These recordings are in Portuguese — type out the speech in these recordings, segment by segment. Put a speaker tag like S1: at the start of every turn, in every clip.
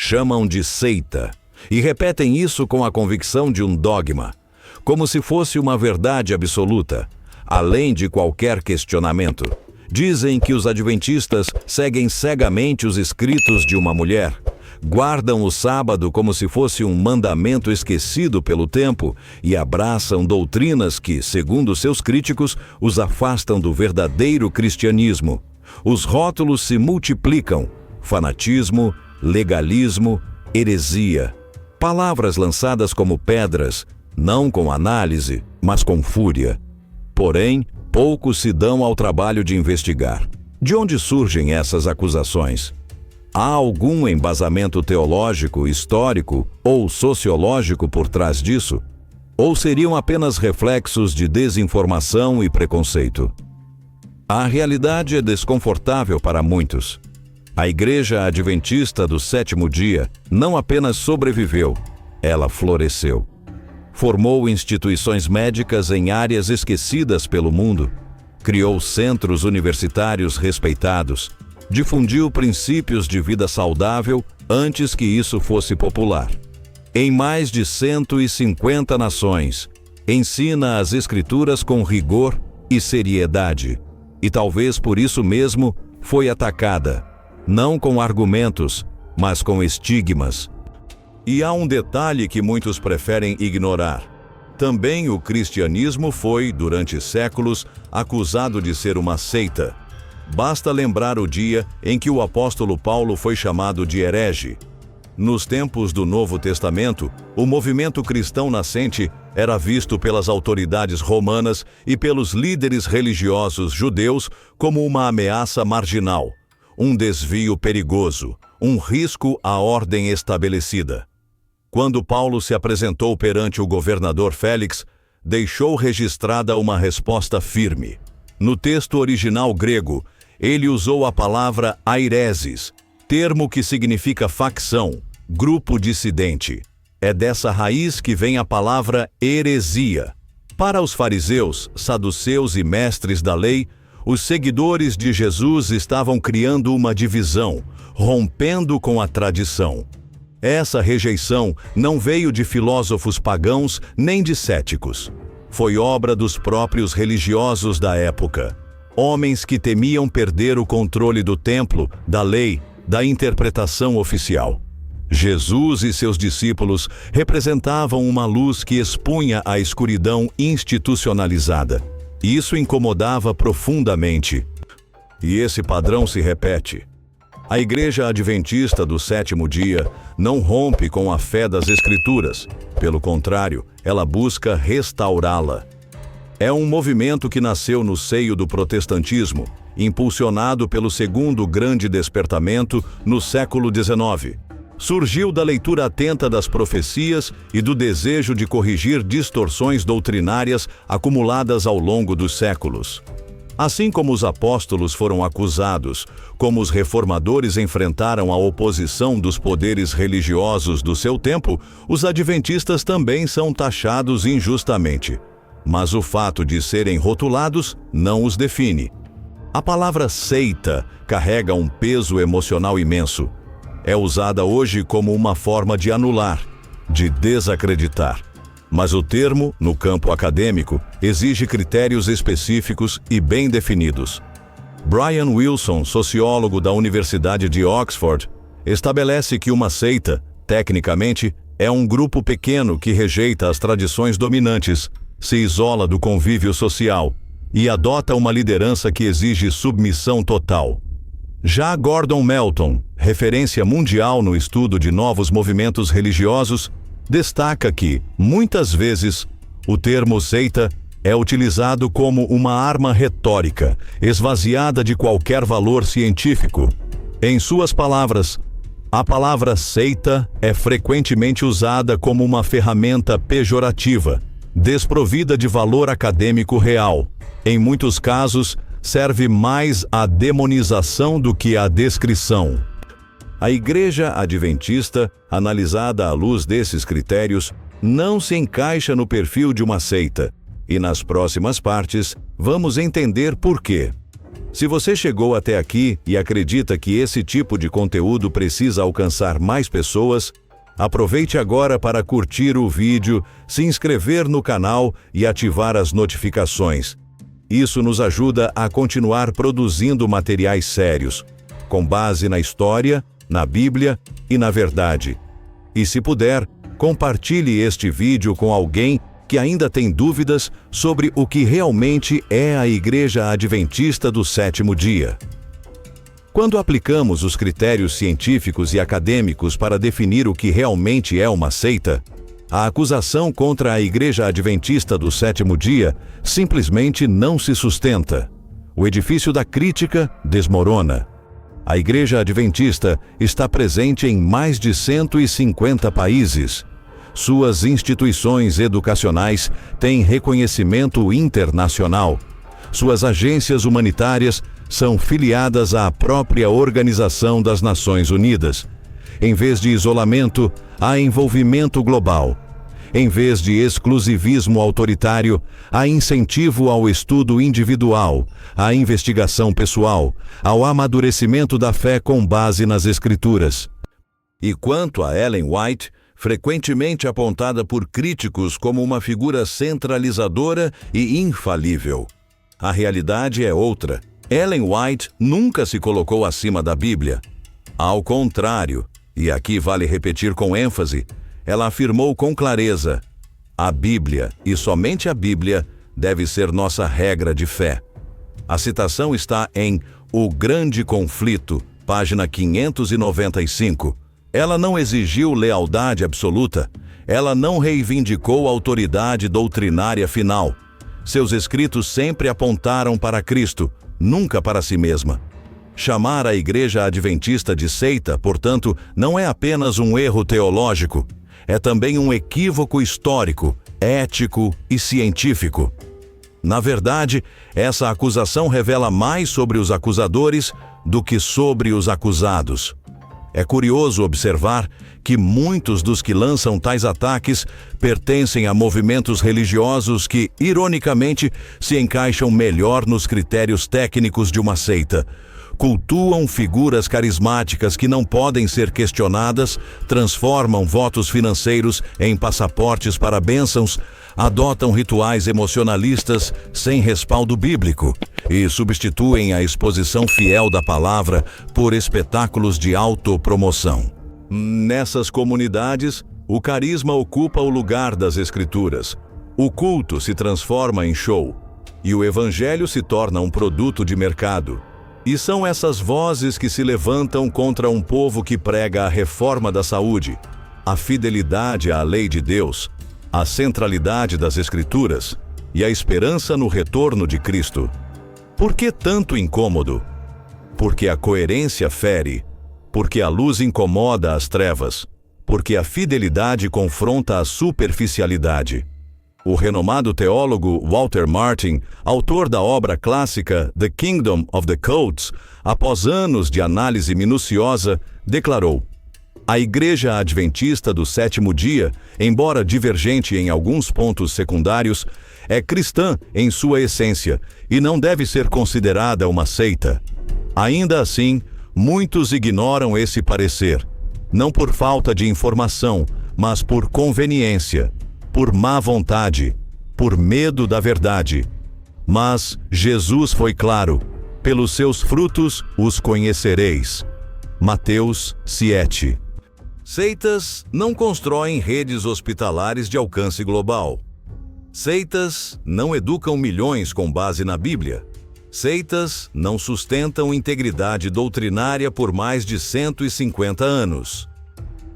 S1: chamam de seita, e repetem isso com a convicção de um dogma, como se fosse uma verdade absoluta, além de qualquer questionamento. Dizem que os adventistas seguem cegamente os escritos de uma mulher, guardam o sábado como se fosse um mandamento esquecido pelo tempo e abraçam doutrinas que, segundo seus críticos, os afastam do verdadeiro cristianismo. Os rótulos se multiplicam: fanatismo, legalismo, heresia. Palavras lançadas como pedras, não com análise, mas com fúria. Porém, poucos se dão ao trabalho de investigar. De onde surgem essas acusações? Há algum embasamento teológico, histórico ou sociológico por trás disso? Ou seriam apenas reflexos de desinformação e preconceito? A realidade é desconfortável para muitos. A Igreja Adventista do Sétimo Dia não apenas sobreviveu, ela floresceu. Formou instituições médicas em áreas esquecidas pelo mundo, criou centros universitários respeitados, difundiu princípios de vida saudável antes que isso fosse popular. Em mais de 150 nações, ensina as Escrituras com rigor e seriedade, e talvez por isso mesmo foi atacada, não com argumentos, mas com estigmas. E há um detalhe que muitos preferem ignorar. Também o cristianismo foi, durante séculos, acusado de ser uma seita. Basta lembrar o dia em que o apóstolo Paulo foi chamado de herege. Nos tempos do Novo Testamento, o movimento cristão nascente era visto pelas autoridades romanas e pelos líderes religiosos judeus como uma ameaça marginal, um desvio perigoso, um risco à ordem estabelecida. Quando Paulo se apresentou perante o governador Félix, deixou registrada uma resposta firme. No texto original grego, ele usou a palavra aireses, termo que significa facção, grupo dissidente. É dessa raiz que vem a palavra heresia. Para os fariseus, saduceus e mestres da lei, os seguidores de Jesus estavam criando uma divisão, rompendo com a tradição. Essa rejeição não veio de filósofos pagãos nem de céticos. Foi obra dos próprios religiosos da época. Homens que temiam perder o controle do templo, da lei, da interpretação oficial. Jesus e seus discípulos representavam uma luz que expunha a escuridão institucionalizada. Isso incomodava profundamente. E esse padrão se repete. A Igreja Adventista do Sétimo Dia não rompe com a fé das Escrituras. Pelo contrário, ela busca restaurá-la. É um movimento que nasceu no seio do protestantismo, impulsionado pelo segundo grande despertamento no século XIX. Surgiu da leitura atenta das profecias e do desejo de corrigir distorções doutrinárias acumuladas ao longo dos séculos. Assim como os apóstolos foram acusados, como os reformadores enfrentaram a oposição dos poderes religiosos do seu tempo, os adventistas também são taxados injustamente. Mas o fato de serem rotulados não os define. A palavra seita carrega um peso emocional imenso. É usada hoje como uma forma de anular, de desacreditar. Mas o termo, no campo acadêmico, exige critérios específicos e bem definidos. Brian Wilson, sociólogo da Universidade de Oxford, estabelece que uma seita, tecnicamente, é um grupo pequeno que rejeita as tradições dominantes, se isola do convívio social e adota uma liderança que exige submissão total. Já Gordon Melton, referência mundial no estudo de novos movimentos religiosos, destaca que, muitas vezes, o termo seita é utilizado como uma arma retórica, esvaziada de qualquer valor científico. Em suas palavras, a palavra seita é frequentemente usada como uma ferramenta pejorativa, desprovida de valor acadêmico real. Em muitos casos, serve mais à demonização do que à descrição. A Igreja Adventista, analisada à luz desses critérios, não se encaixa no perfil de uma seita, e nas próximas partes vamos entender por quê. Se você chegou até aqui e acredita que esse tipo de conteúdo precisa alcançar mais pessoas, aproveite agora para curtir o vídeo, se inscrever no canal e ativar as notificações. Isso nos ajuda a continuar produzindo materiais sérios, com base na história, na Bíblia e na verdade. E se puder, compartilhe este vídeo com alguém que ainda tem dúvidas sobre o que realmente é a Igreja Adventista do Sétimo Dia. Quando aplicamos os critérios científicos e acadêmicos para definir o que realmente é uma seita, a acusação contra a Igreja Adventista do Sétimo Dia simplesmente não se sustenta. O edifício da crítica desmorona. A Igreja Adventista está presente em mais de 150 países. Suas instituições educacionais têm reconhecimento internacional. Suas agências humanitárias são filiadas à própria Organização das Nações Unidas. Em vez de isolamento, há envolvimento global. Em vez de exclusivismo autoritário, há incentivo ao estudo individual, à investigação pessoal, ao amadurecimento da fé com base nas Escrituras. E quanto a Ellen White, frequentemente apontada por críticos como uma figura centralizadora e infalível, a realidade é outra. Ellen White nunca se colocou acima da Bíblia. Ao contrário, e aqui vale repetir com ênfase, ela afirmou com clareza: a Bíblia, e somente a Bíblia, deve ser nossa regra de fé. A citação está em O Grande Conflito, página 595. Ela não exigiu lealdade absoluta. Ela não reivindicou autoridade doutrinária final. Seus escritos sempre apontaram para Cristo, nunca para si mesma. Chamar a Igreja Adventista de seita, portanto, não é apenas um erro teológico, é também um equívoco histórico, ético e científico. Na verdade, essa acusação revela mais sobre os acusadores do que sobre os acusados. É curioso observar que muitos dos que lançam tais ataques pertencem a movimentos religiosos que, ironicamente, se encaixam melhor nos critérios técnicos de uma seita. Cultuam figuras carismáticas que não podem ser questionadas, transformam votos financeiros em passaportes para bênçãos, adotam rituais emocionalistas sem respaldo bíblico e substituem a exposição fiel da palavra por espetáculos de autopromoção. Nessas comunidades, o carisma ocupa o lugar das Escrituras. O culto se transforma em show e o evangelho se torna um produto de mercado. E são essas vozes que se levantam contra um povo que prega a reforma da saúde, a fidelidade à lei de Deus, a centralidade das Escrituras e a esperança no retorno de Cristo. Por que tanto incômodo? Porque a coerência fere, porque a luz incomoda as trevas, porque a fidelidade confronta a superficialidade. O renomado teólogo Walter Martin, autor da obra clássica The Kingdom of the Codes, após anos de análise minuciosa, declarou: a Igreja Adventista do Sétimo Dia, embora divergente em alguns pontos secundários, é cristã em sua essência e não deve ser considerada uma seita. Ainda assim, muitos ignoram esse parecer, não por falta de informação, mas por conveniência, por má vontade, por medo da verdade. Mas Jesus foi claro: pelos seus frutos os conhecereis. Mateus 7. Seitas não constroem redes hospitalares de alcance global. Seitas não educam milhões com base na Bíblia. Seitas não sustentam integridade doutrinária por mais de 150 anos.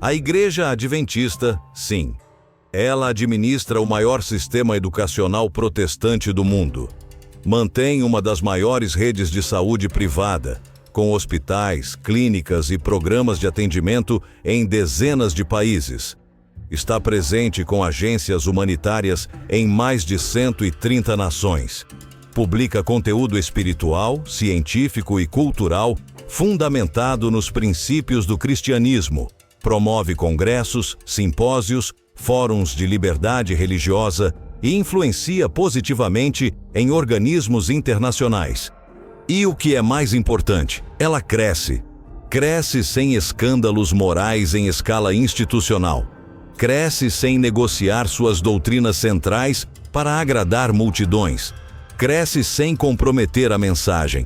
S1: A Igreja Adventista, sim. Ela administra o maior sistema educacional protestante do mundo. Mantém uma das maiores redes de saúde privada, com hospitais, clínicas e programas de atendimento em dezenas de países. Está presente com agências humanitárias em mais de 130 nações. Publica conteúdo espiritual, científico e cultural fundamentado nos princípios do cristianismo. Promove congressos, simpósios, fóruns de liberdade religiosa e influencia positivamente em organismos internacionais. E o que é mais importante, ela cresce. Cresce sem escândalos morais em escala institucional. Cresce sem negociar suas doutrinas centrais para agradar multidões. Cresce sem comprometer a mensagem.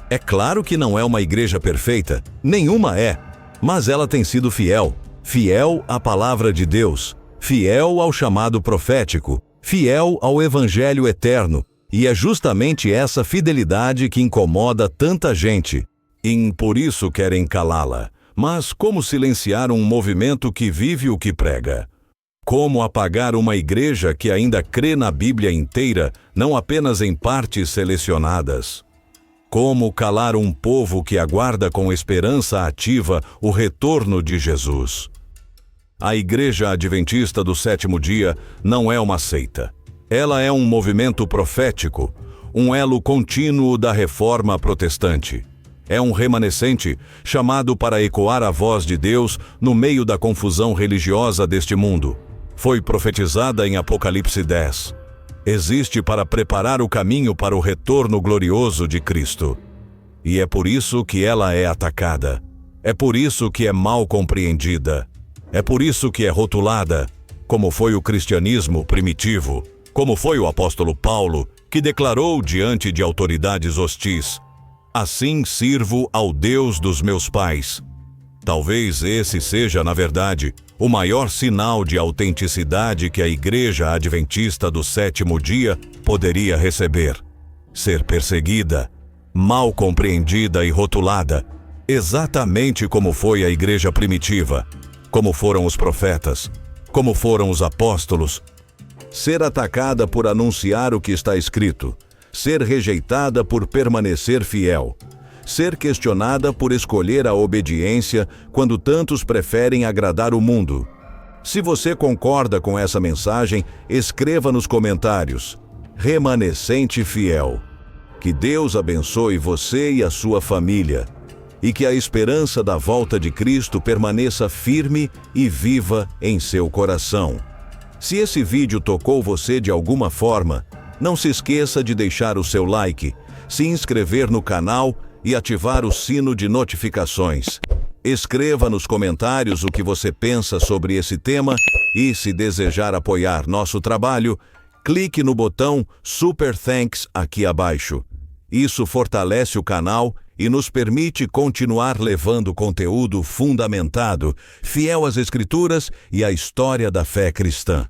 S1: É claro que não é uma igreja perfeita, nenhuma é, mas ela tem sido fiel. Fiel à palavra de Deus, fiel ao chamado profético, fiel ao evangelho eterno, e é justamente essa fidelidade que incomoda tanta gente. E por isso querem calá-la. Mas como silenciar um movimento que vive o que prega? Como apagar uma igreja que ainda crê na Bíblia inteira, não apenas em partes selecionadas? Como calar um povo que aguarda com esperança ativa o retorno de Jesus? A Igreja Adventista do Sétimo Dia não é uma seita. Ela é um movimento profético, um elo contínuo da reforma protestante. É um remanescente chamado para ecoar a voz de Deus no meio da confusão religiosa deste mundo. Foi profetizada em Apocalipse 10. Existe para preparar o caminho para o retorno glorioso de Cristo. E é por isso que ela é atacada. É por isso que é mal compreendida. É por isso que é rotulada, como foi o cristianismo primitivo, como foi o apóstolo Paulo, que declarou diante de autoridades hostis: assim sirvo ao Deus dos meus pais. Talvez esse seja, na verdade, o maior sinal de autenticidade que a Igreja Adventista do Sétimo Dia poderia receber: ser perseguida, mal compreendida e rotulada, exatamente como foi a Igreja primitiva, como foram os profetas, como foram os apóstolos. Ser atacada por anunciar o que está escrito, ser rejeitada por permanecer fiel, ser questionada por escolher a obediência quando tantos preferem agradar o mundo. Se você concorda com essa mensagem, escreva nos comentários: remanescente fiel. Que Deus abençoe você e a sua família, e que a esperança da volta de Cristo permaneça firme e viva em seu coração. Se esse vídeo tocou você de alguma forma, não se esqueça de deixar o seu like, se inscrever no canal e ativar o sino de notificações. Escreva nos comentários o que você pensa sobre esse tema e, se desejar apoiar nosso trabalho, clique no botão Super Thanks aqui abaixo. Isso fortalece o canal e nos permite continuar levando conteúdo fundamentado, fiel às Escrituras e à história da fé cristã.